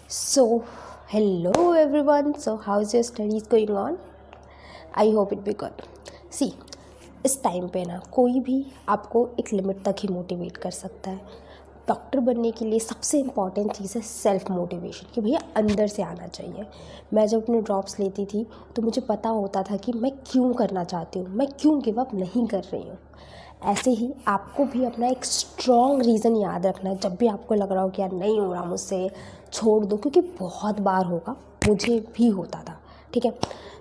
So, hello everyone. So, how's your studies going on? I hope it be good. See, इस time पे ना कोई भी आपको एक लिमिट तक ही मोटिवेट कर सकता है। डॉक्टर बनने के लिए सबसे इम्पॉर्टेंट चीज़ है सेल्फ मोटिवेशन, कि भैया अंदर से आना चाहिए। मैं जब अपने ड्रॉप्स लेती थी तो मुझे पता होता था कि मैं क्यों करना चाहती हूँ, मैं क्यों गिव अप नहीं कर रही हूँ। ऐसे ही आपको भी अपना एक स्ट्रॉन्ग रीज़न याद रखना है। जब भी आपको लग रहा हो कि यार नहीं हो रहा मुझसे, छोड़ दो, क्योंकि बहुत बार होगा, मुझे भी होता था। ठीक है।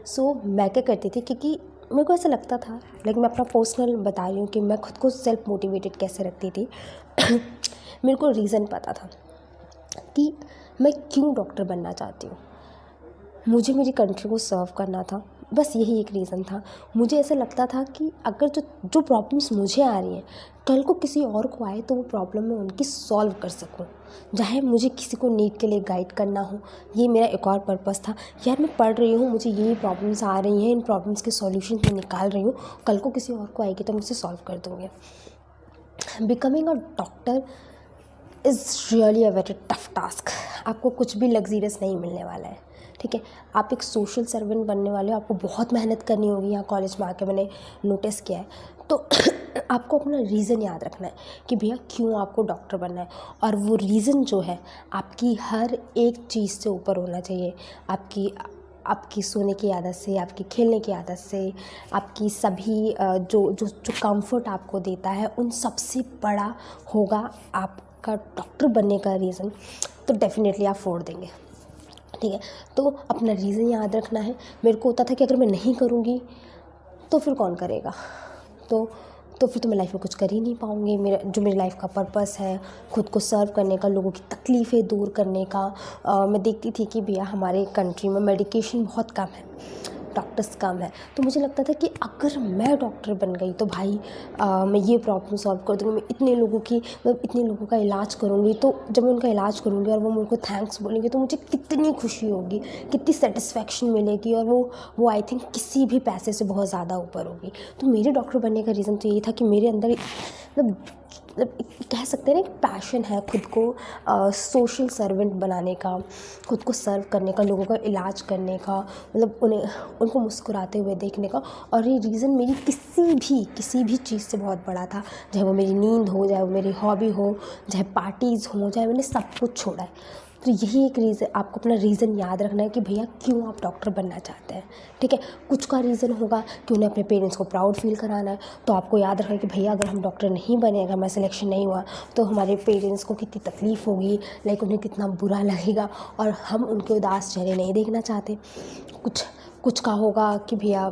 सो मैं क्या करती थी, क्योंकि मेरे को ऐसा लगता था, लेकिन मैं अपना पर्सनल बता रही हूँ कि मैं खुद को सेल्फ मोटिवेटेड कैसे रखती थी। मेरे को रीज़न पता था कि मैं क्यों डॉक्टर बनना चाहती हूँ। मुझे मेरी कंट्री को सर्व करना था, बस यही एक रीज़न था। मुझे ऐसा लगता था कि अगर जो जो प्रॉब्लम्स मुझे आ रही हैं, कल को किसी और को आए तो वो प्रॉब्लम मैं उनकी सॉल्व कर सकूं, चाहे मुझे किसी को नीट के लिए गाइड करना हो। ये मेरा एक और पर्पस था। यार मैं पढ़ रही हूँ, मुझे यही प्रॉब्लम्स आ रही हैं, इन प्रॉब्लम्स के सॉल्यूशन मैं निकाल रही हूँ, कल को किसी और को आएगी तो मुझसे सॉल्व कर दूँगी। Becoming a doctor is really a very tough task. आपको कुछ भी लग्जीरियस नहीं मिलने वाला है। ठीक है। आप एक सोशल सर्वेंट बनने वाले हो, आपको बहुत मेहनत करनी होगी। यहाँ कॉलेज में आके मैंने नोटिस किया है। तो आपको अपना रीज़न याद रखना है कि भैया क्यों आपको डॉक्टर बनना है, और वो रीज़न जो है आपकी हर एक चीज़ से ऊपर होना चाहिए। आपकी सोने की आदत से, आपकी खेलने की आदत से, आपकी सभी जो जो जो कंफर्ट आपको देता है, उन सबसे बड़ा होगा आपका डॉक्टर बनने का रीज़न। तो डेफिनेटली आप फोड़ देंगे। ठीक है। तो अपना रीज़न याद रखना है। मेरे को होता था कि अगर मैं नहीं करूँगी तो फिर कौन करेगा, तो फिर तो मैं लाइफ में कुछ कर ही नहीं पाऊँगी। मेरी लाइफ का पर्पस है खुद को सर्व करने का, लोगों की तकलीफ़ें दूर करने का। मैं देखती थी कि भैया हमारे कंट्री में मेडिकेशन बहुत कम है, डॉक्टर्स कम है। तो मुझे लगता था कि अगर मैं डॉक्टर बन गई तो भाई मैं ये प्रॉब्लम सॉल्व कर दूँगी, मैं इतने लोगों का इलाज करूँगी। तो जब मैं उनका इलाज करूँगी और वो मेरे को थैंक्स बोलेंगे तो मुझे कितनी खुशी होगी, कितनी सेटिस्फेक्शन मिलेगी, और वो आई थिंक किसी भी पैसे से बहुत ज़्यादा ऊपर होगी। तो मेरे डॉक्टर बनने का रीज़न तो यही था कि मेरे अंदर मतलब कह सकते हैं ना, एक पैशन है खुद को सोशल सर्वेंट बनाने का, खुद को सर्व करने का, लोगों का इलाज करने का, मतलब उनको मुस्कुराते हुए देखने का। और ये रीज़न मेरी किसी भी चीज़ से बहुत बड़ा था। चाहे वो मेरी नींद हो, चाहे वो मेरी हॉबी हो, चाहे पार्टीज़ हो, चाहे मैंने सब कुछ छोड़ा है। तो यही एक रीज़न, आपको अपना रीज़न याद रखना है कि भैया क्यों आप डॉक्टर बनना चाहते हैं। ठीक है। कुछ का रीज़न होगा कि उन्हें अपने पेरेंट्स को प्राउड फील कराना है, तो आपको याद रखना है कि भैया अगर हम डॉक्टर नहीं बने, अगर हमारा सिलेक्शन नहीं हुआ तो हमारे पेरेंट्स को कितनी तकलीफ़ होगी, लाइक उन्हें कितना बुरा लगेगा, और हम उनके उदास चेहरे नहीं देखना चाहते। कुछ का होगा कि भैया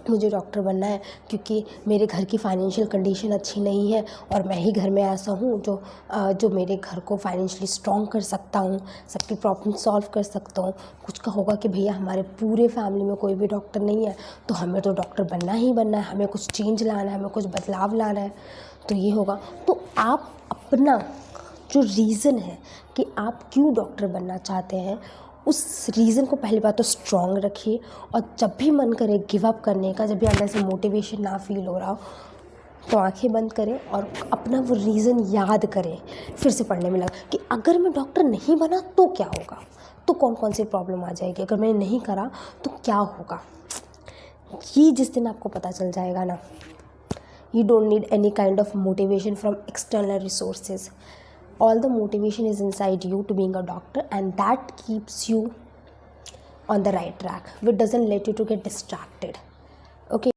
मुझे डॉक्टर बनना है क्योंकि मेरे घर की फाइनेंशियल कंडीशन अच्छी नहीं है, और मैं ही घर में ऐसा हूँ जो मेरे घर को फाइनेंशियली स्ट्रॉन्ग कर सकता हूँ, सबकी प्रॉब्लम सॉल्व कर सकता हूँ। कुछ का होगा कि भैया हमारे पूरे फैमिली में कोई भी डॉक्टर नहीं है, तो हमें तो डॉक्टर बनना ही बनना है, हमें कुछ चेंज लाना है, हमें कुछ बदलाव लाना है। तो ये होगा। तो आप अपना जो रीज़न है कि आप क्यों डॉक्टर बनना चाहते हैं, उस रीज़न को पहली बात तो स्ट्रॉन्ग रखिए। और जब भी मन करे गिव अप करने का, जब भी अंदर से मोटिवेशन ना फील हो रहा हो, तो आंखें बंद करें और अपना वो रीज़न याद करें, फिर से पढ़ने में लगा कि अगर मैं डॉक्टर नहीं बना तो क्या होगा, तो कौन कौन सी प्रॉब्लम आ जाएगी, अगर मैंने नहीं करा तो क्या होगा। ये जिस दिन आपको पता चल जाएगा ना, you don't need any kind of motivation from external resources. All the motivation is inside you to being a doctor, and that keeps you on the right track, which doesn't let you to get distracted. Okay.